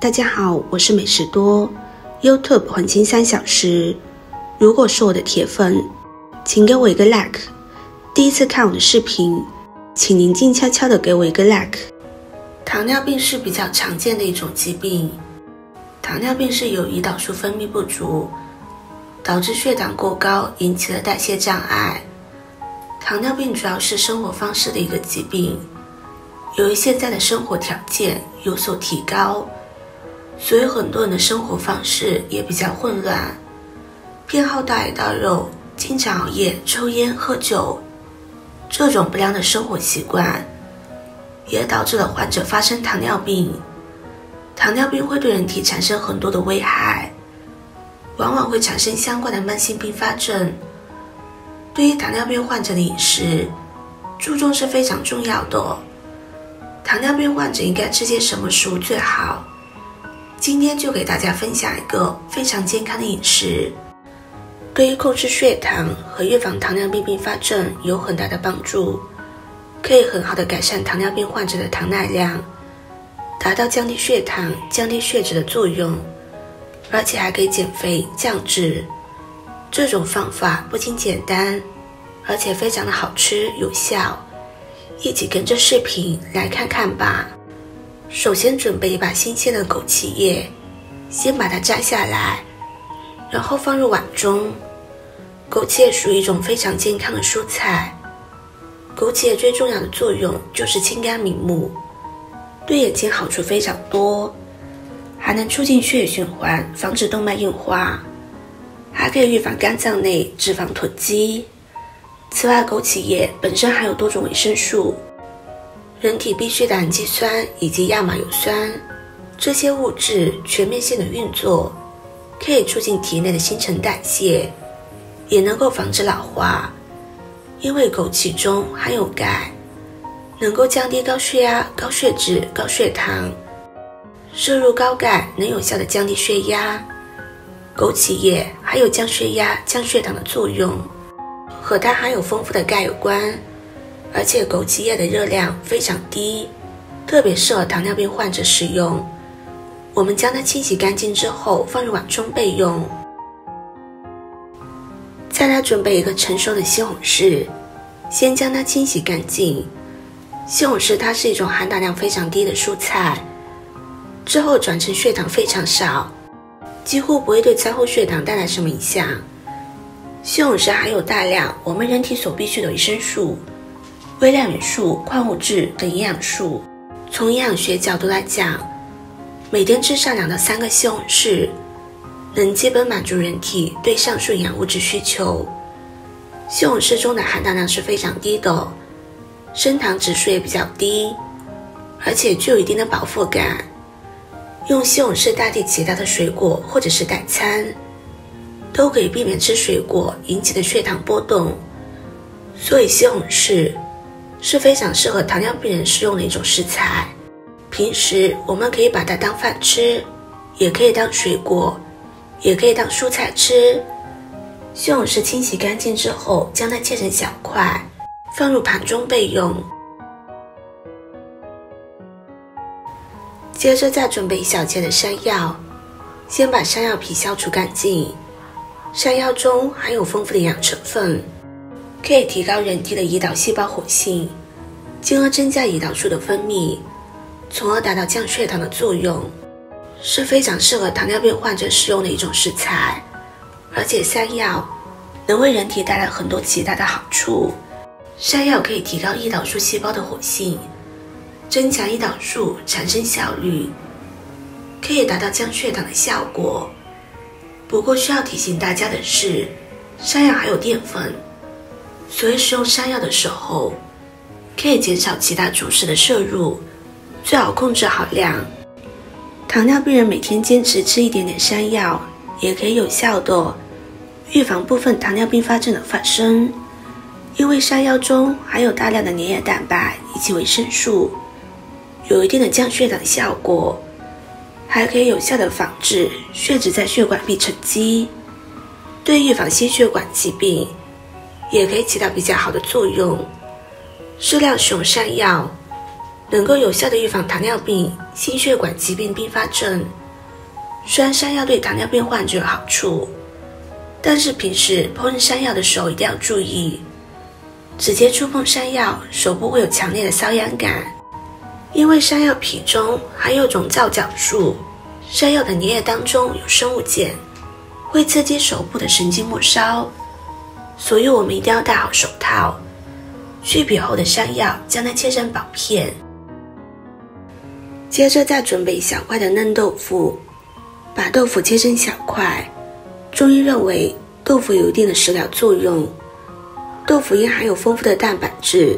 大家好，我是美食多 YouTube 黄金3小时。如果是我的铁粉，请给我一个 like。第一次看我的视频，请您静悄悄的给我一个 like。糖尿病是比较常见的一种疾病。糖尿病是由胰岛素分泌不足，导致血糖过高，引起了代谢障碍。糖尿病主要是生活方式的一个疾病，由于现在的生活条件有所提高，所以很多人的生活方式也比较混乱，偏好大鱼大肉，经常熬夜、抽烟、喝酒，这种不良的生活习惯也导致了患者发生糖尿病。糖尿病会对人体产生很多的危害，往往会产生相关的慢性并发症。对于糖尿病患者的饮食注重是非常重要的。糖尿病患者应该吃些什么食物最好？今天就给大家分享一个非常健康的饮食，对于控制血糖和预防糖尿病并发症有很大的帮助，可以很好的改善糖尿病患者的糖耐量，达到降低血糖、降低血脂的作用，而且还可以减肥降脂。这种方法不仅简单，而且非常的好吃有效，一起跟着视频来看看吧。首先准备一把新鲜的枸杞叶，先把它摘下来，然后放入碗中。枸杞叶属于一种非常健康的蔬菜，枸杞叶最重要的作用就是清肝明目，对眼睛好处非常多，还能促进血液循环，防止动脉硬化，还可以预防肝脏内脂肪囤积。此外，枸杞叶本身含有多种维生素，人体必需的氨基酸以及亚麻油酸，这些物质全面性的运作，可以促进体内的新陈代谢，也能够防止老化。因为枸杞中含有钙，能够降低高血压、高血脂、高血糖。摄入高钙能有效的降低血压。枸杞叶还有降血压、降血糖的作用，和它含有丰富的钙有关。而且枸杞叶的热量非常低，特别适合糖尿病患者食用。我们将它清洗干净之后放入碗中备用。再来准备一个成熟的西红柿，先将它清洗干净。西红柿它是一种含糖量非常低的蔬菜，之后转成血糖非常少，几乎不会对餐后血糖带来什么影响。西红柿含有大量我们人体所必需的维生素、微量元素、矿物质等营养素。从营养学角度来讲，每天吃上2到3个西红柿，能基本满足人体对上述营养物质需求。西红柿中的含糖量是非常低的，升糖指数也比较低，而且具有一定的饱腹感。用西红柿代替其他的水果或者是代餐，都可以避免吃水果引起的血糖波动。所以西红柿是非常适合糖尿病人食用的一种食材。平时我们可以把它当饭吃，也可以当水果，也可以当蔬菜吃。西红柿清洗干净之后，将它切成小块，放入盘中备用。接着再准备一小节的山药，先把山药皮削除干净。山药中含有丰富的营养成分，可以提高人体的胰岛细胞活性，进而增加胰岛素的分泌，从而达到降血糖的作用，是非常适合糖尿病患者食用的一种食材。而且山药能为人体带来很多其他的好处。山药可以提高胰岛素细胞的活性，增强胰岛素产生效率，可以达到降血糖的效果。不过需要提醒大家的是，山药还有淀粉，所以使用山药的时候可以减少其他主食的摄入，最好控制好量。糖尿病人每天坚持吃一点点山药，也可以有效的预防部分糖尿病发症的发生。因为山药中含有大量的粘液蛋白以及维生素，有一定的降血糖效果，还可以有效的防止血脂在血管壁沉积，对预防心血管疾病也可以起到比较好的作用。适量使用山药能够有效地预防糖尿病、心血管疾病并发症。虽然山药对糖尿病患者有好处，但是平时烹饪山药的时候一定要注意，直接触碰山药，手部会有强烈的瘙痒感，因为山药皮中含有种皂角素，山药的粘液当中有生物碱，会刺激手部的神经末梢，所以我们一定要戴好手套。去皮后的山药将它切成薄片，接着再准备一小块的嫩豆腐，把豆腐切成小块。中医认为豆腐有一定的食疗作用，豆腐因含有丰富的蛋白质、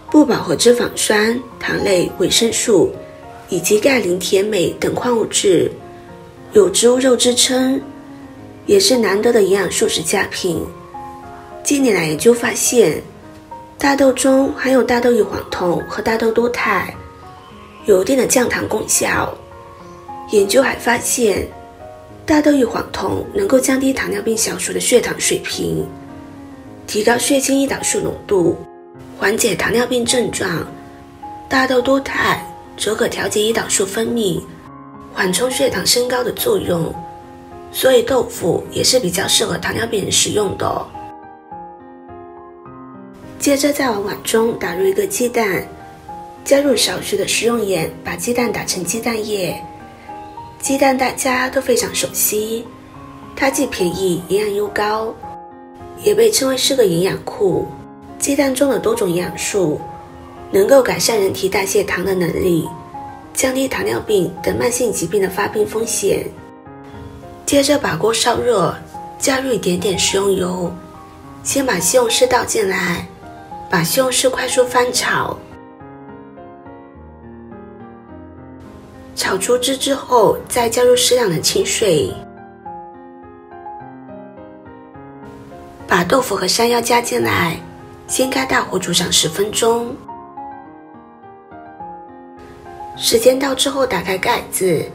不饱和脂肪酸、糖类、维生素以及钙、磷、铁、镁等矿物质，有植物肉之称，也是难得的营养素食佳品。近年来研究发现，大豆中含有大豆异黄酮和大豆多肽，有一定的降糖功效。研究还发现，大豆异黄酮能够降低糖尿病小鼠的血糖水平，提高血清胰岛素浓度，缓解糖尿病症状。大豆多肽则可调节胰岛素分泌，缓冲血糖升高的作用，所以豆腐也是比较适合糖尿病人食用的哦。接着再往碗中打入一个鸡蛋，加入少许的食用盐，把鸡蛋打成鸡蛋液。鸡蛋大家都非常熟悉，它既便宜，营养又高，也被称为是个营养库。鸡蛋中的多种营养素能够改善人体代谢糖的能力，降低糖尿病等慢性疾病的发病风险。接着把锅烧热，加入一点点食用油，先把西红柿倒进来，把西红柿快速翻炒，炒出汁之后，再加入适量的清水，把豆腐和山药加进来，先开大火煮上10分钟。时间到之后打开盖子，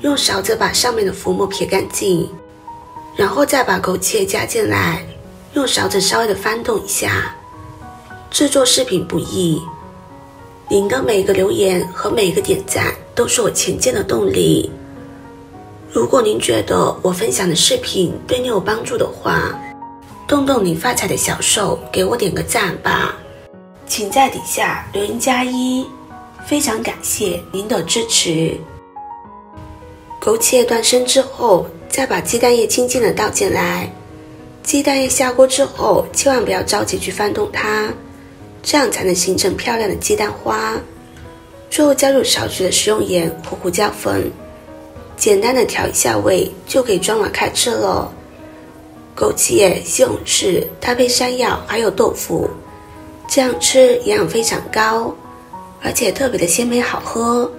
用勺子把上面的浮沫撇干净，然后再把枸杞加进来，用勺子稍微的翻动一下。制作视频不易，您的每个留言和每一个点赞都是我前进的动力。如果您觉得我分享的视频对你有帮助的话，动动你发财的小手，给我点个赞吧。请在底下留言+1，非常感谢您的支持。枸杞液断生之后，再把鸡蛋液轻轻的倒进来。鸡蛋液下锅之后，千万不要着急去翻动它，这样才能形成漂亮的鸡蛋花。最后加入少许的食用盐或胡椒粉，简单的调一下味，就可以装碗开吃了。枸杞液、西红柿搭配山药还有豆腐，这样吃营养非常高，而且特别的鲜美好喝。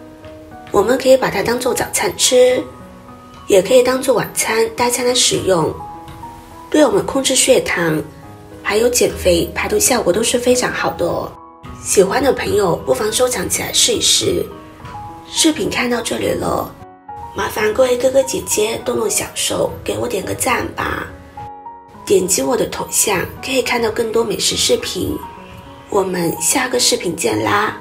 我们可以把它当做早餐吃，也可以当做晚餐搭餐来使用，对我们控制血糖还有减肥排毒效果都是非常好的哦。喜欢的朋友不妨收藏起来试一试。视频看到这里了，麻烦各位哥哥姐姐动动小手，给我点个赞吧。点击我的头像可以看到更多美食视频，我们下个视频见啦。